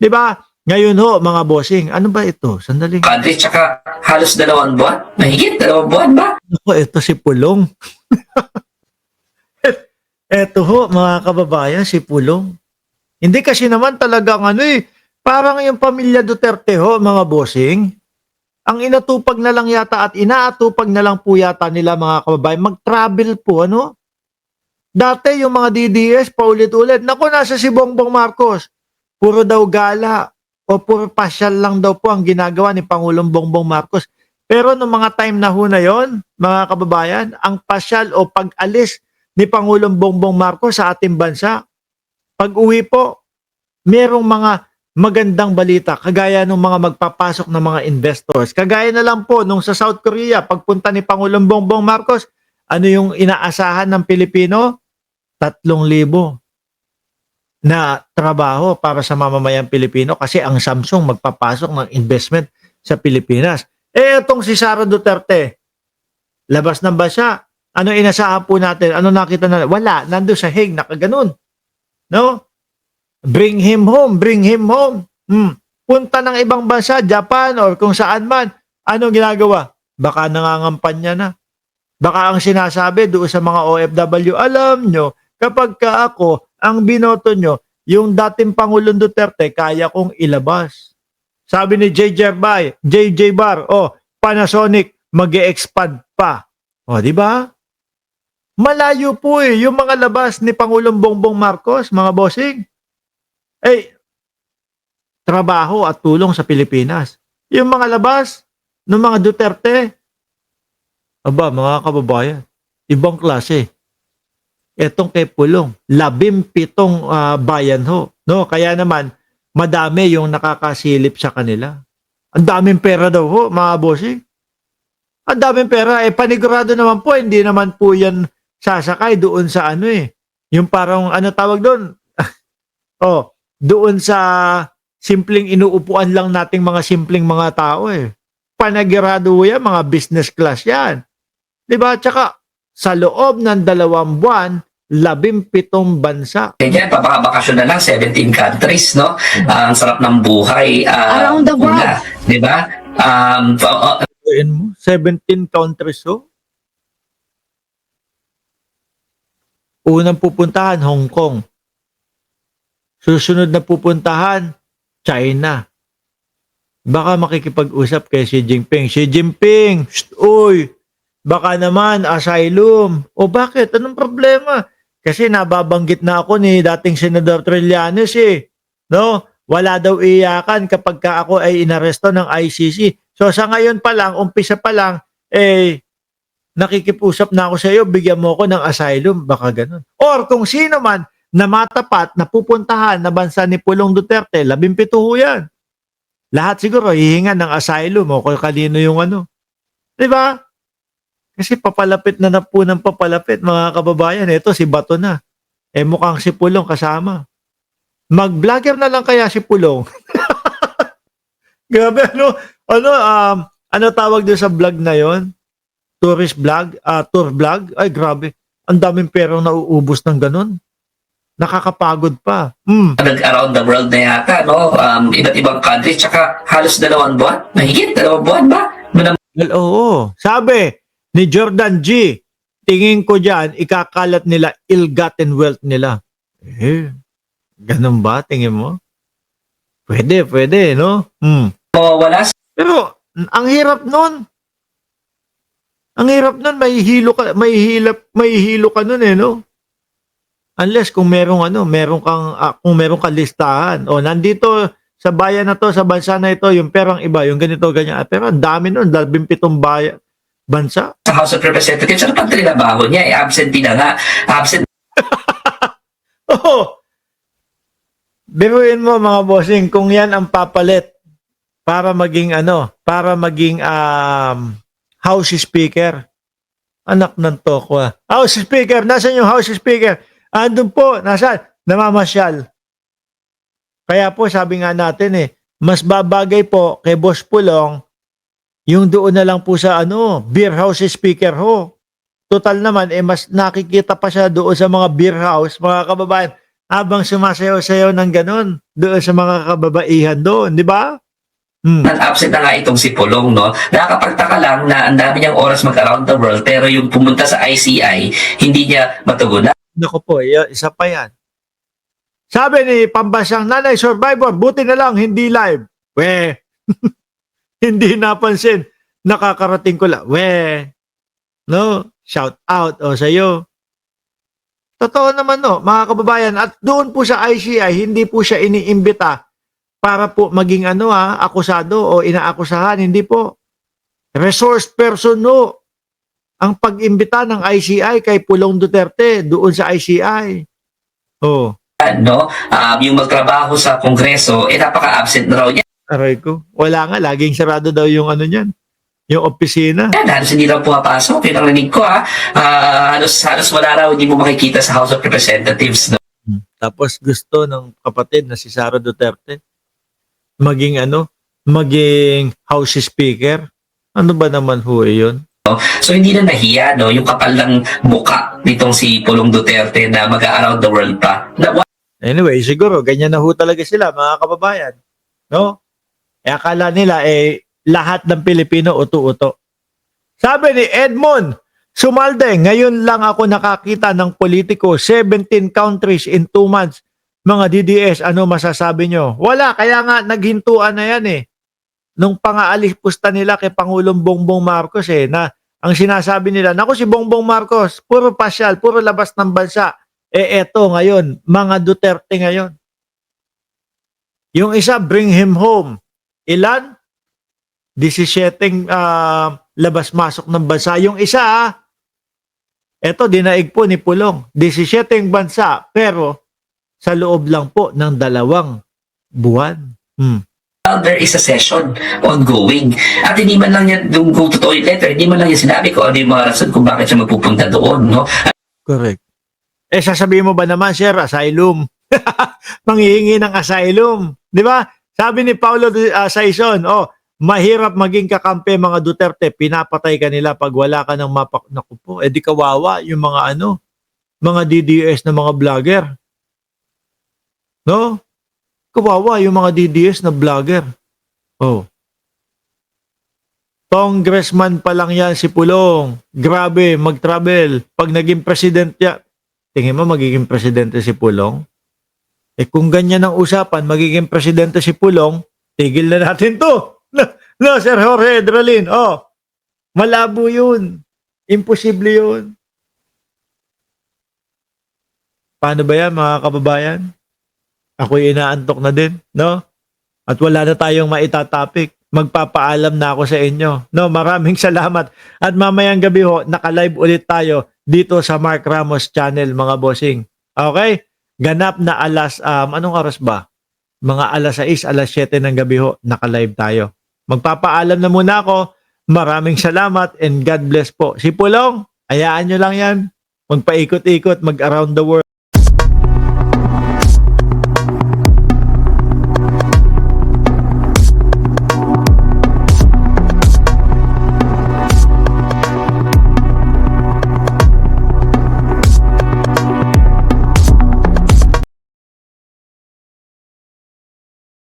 'Di ba? Ngayon ho, mga bossing, ano ba ito? Sandali. Country, tsaka halos 2 buwan. Mahigit 2 buwan ba? Ako, ito si Pulong. Eto ho, mga kababayan, si Pulong. Hindi kasi naman talagang parang yung pamilya Duterte ho, mga bossing, ang inatupag na lang yata at inaatupag na lang po yata nila, mga kababayan, mag-travel po, Dati yung mga DDS, paulit-ulit, naku, nasa si Bongbong Marcos, puro daw gala o puro pasyal lang daw po ang ginagawa ni Pangulong Bongbong Marcos. Pero nung mga time na ho na yon, mga kababayan, ang pasyal o pag-alis ni Pangulong Bongbong Marcos sa ating bansa, pag-uwi po, merong mga magandang balita, kagaya ng mga magpapasok na mga investors. Kagaya na lang po nung sa South Korea, pagpunta ni Pangulong Bongbong Marcos, ano yung inaasahan ng Pilipino? 3,000 na trabaho para sa mamamayang Pilipino kasi ang Samsung magpapasok ng investment sa Pilipinas. Etong si Sara Duterte, labas ng bansa. Ano inasahan po natin? Ano nakita na? Wala. Nandun sa Hague, nakaganon. No? Bring him home. Bring him home. Punta ng ibang bansa, Japan or kung saan man. Ano ginagawa? Baka nangangampanya na. Baka ang sinasabi doon sa mga OFW, alam nyo, kapag ka ako, ang binoto nyo, yung dating Pangulong Duterte, kaya kong ilabas. Sabi ni JJ Bar, Panasonic, mag-e-expand pa. Di ba? Malayo po yung mga labas ni Pangulong Bongbong Marcos, mga bossing. Trabaho at tulong sa Pilipinas. Yung mga labas ng mga Duterte, mga kababayan, ibang klase. Etong kay Pulong, 17 bayan ho. No? Kaya naman, madami yung nakakasilip sa kanila. Ang daming pera daw ho, mga bossing. Ang daming pera. Panigurado naman po, hindi naman po yan sasakay doon sa yung parang, tawag doon? Doon sa simpleng inuupuan lang nating mga simpleng mga tao Panigurado yan, mga business class yan. Diba? Tsaka, sa loob ng 2 buwan, 17 bansa. Ganyan, papakabakasyon na lang, 17 countries, no? Ang sarap ng buhay. Around the world. Di ba? 17 countries, Unang pupuntahan, Hong Kong. Susunod na pupuntahan, China. Baka makikipag-usap kay Xi Jinping. Xi Jinping, baka naman asylum. Bakit? Anong problema? Kasi nababanggit na ako ni dating Senador Trillanes No? Wala daw iyakan kapag ka ako ay inaresto ng ICC. So sa ngayon pa lang, umpisa pa lang, nakikipusap na ako sa iyo, bigyan mo ako ng asylum. Baka ganun. Or kung sino man na matapat na pupuntahan na bansa ni Pulong Duterte, 17 yan. Lahat siguro hihingan ng asylum o kung kanino yung Diba? Kasi papalapit na po ng papalapit, mga kababayan. Ito, si Bato na. Mukhang si Pulong kasama. Mag-vlogger na lang kaya si Pulong. Grabe, ano tawag doon sa vlog na yon? Tourist vlog? Tour vlog? Ay, grabe. Ang daming perang nauubos ng ganun. Nakakapagod pa. Around the world na yata, no? Iba't ibang country, tsaka halos 2 buwan. Mahigit 2 buwan ba? Oo. Sabi ni Jordan G, tingin ko dyan, ikakalat nila ill-gotten wealth nila. Ganun ba? Tingin mo? Pwede, no? Wala. Pero, ang hirap nun. Ang hirap nun, may hilo ka nun no? Unless kung merong kung merong kalistahan. Nandito sa bayan na to, sa bansa na ito, yung perang iba, yung ganito, ganyan. Pero ang dami nun, 17 bansa. Sa House of Representatives, ano pag trinabaho niya? Absentee na nga. Absent. Biruin mo, mga bossing, kung yan ang papalit para maging House Speaker. Anak ng tokwa. House Speaker, nasan yung House Speaker? Andun po, nasan? Namamasyal. Kaya po, sabi nga natin mas babagay po kay Boss Pulong yung doon na lang po sa beer house speaker ho. Total naman, mas nakikita pa siya doon sa mga beer house, mga kababayan. habang sumasayaw-sayaw ng ganon doon sa mga kababaihan doon, di ba? Hmm. Absent na nga itong si Pulong, no? Nakakapagtaka lang na ang dami niyang oras mag-around the world, pero yung pumunta sa ICI, hindi niya matugunan. Naku po, isa pa yan. Sabi ni Pambansang Nanay Survivor, buti na lang, hindi live. We, hindi napansin. Nakakarating ko lang. We, no, shout out o sa'yo. Totoo naman no, mga kababayan. At doon po sa ICI, hindi po siya iniimbita para po maging akusado o inaakusahan. Hindi po. Resource person no. Ang pag-imbita ng ICI kay Pulong Duterte doon sa ICI. Oh. No? Yung magtrabaho sa Kongreso, napaka-absent na raw niya. Aray ko. Wala nga, laging sarado daw yung niyan. Yung opisina. Halos hindi raw pumapasok. Yun ang rinig ko, halos wala raw, hindi mo makikita sa House of Representatives. No? Tapos gusto ng kapatid na si Sara Duterte maging maging House Speaker. Ano ba naman ho yun? So hindi na nahiya, no? Yung kapal ng muka nitong si Pulong Duterte na mag-around the world pa. Anyway, siguro ganyan na ho talaga sila, mga kababayan. No? Akala nila lahat ng Pilipino uto-uto. Sabi ni Edmond Sumalde, ngayon lang ako nakakita ng politiko, 17 countries in 2 months. Mga DDS, ano masasabi nyo? Wala, kaya nga naghintuan na yan Nung pangaalis pusta nila kay Pangulong Bongbong Marcos na ang sinasabi nila, naku si Bongbong Marcos, puro pasyal, puro labas ng bansa. Eto ngayon, mga Duterte ngayon. Yung isa, bring him home. Ilan? 17 labas-masok ng bansa. Yung isa, eto dinaig po ni Pulong. 17 bansa, pero sa loob lang po ng 2 buwan. There is a session ongoing. At hindi man lang yan, yung totoo yung letter, hindi man lang yan sinabi ko ano yung mga rason kung bakit siya magpupunta doon. No? Correct. Sasabihin mo ba naman, sir, asylum? Manghihingi ng asylum. Di ba? Sabi ni Paulo Saison, mahirap maging kakampi mga Duterte, pinapatay ka nila pag wala ka ng naku po, di kawawa yung mga mga DDS na mga vlogger. No? Kawawa yung mga DDS na vlogger. Congressman pa lang yan si Pulong. Grabe, mag-travel. Pag naging president yan, tingin mo magiging presidente si Pulong? Kung ganyan ang usapan, magiging presidente si Pulong, tigil na natin to. No, Sir Jorge Edralin. Malabo yun. Imposible yun. Paano ba yan, mga kababayan? Ako'y inaantok na din, no? At wala na tayong maitatapik. Magpapaalam na ako sa inyo. No, maraming salamat. At mamayang gabi naka-live ulit tayo dito sa Mark Ramos channel, mga bossing. Okay? Ganap na anong oras ba? Mga alas 6, alas 7 ng gabi naka-live tayo. Magpapaalam na muna ako. Maraming salamat and God bless po. Si Pulong, hayaan nyo lang yan. Magpaikot-ikot, mag-around the world.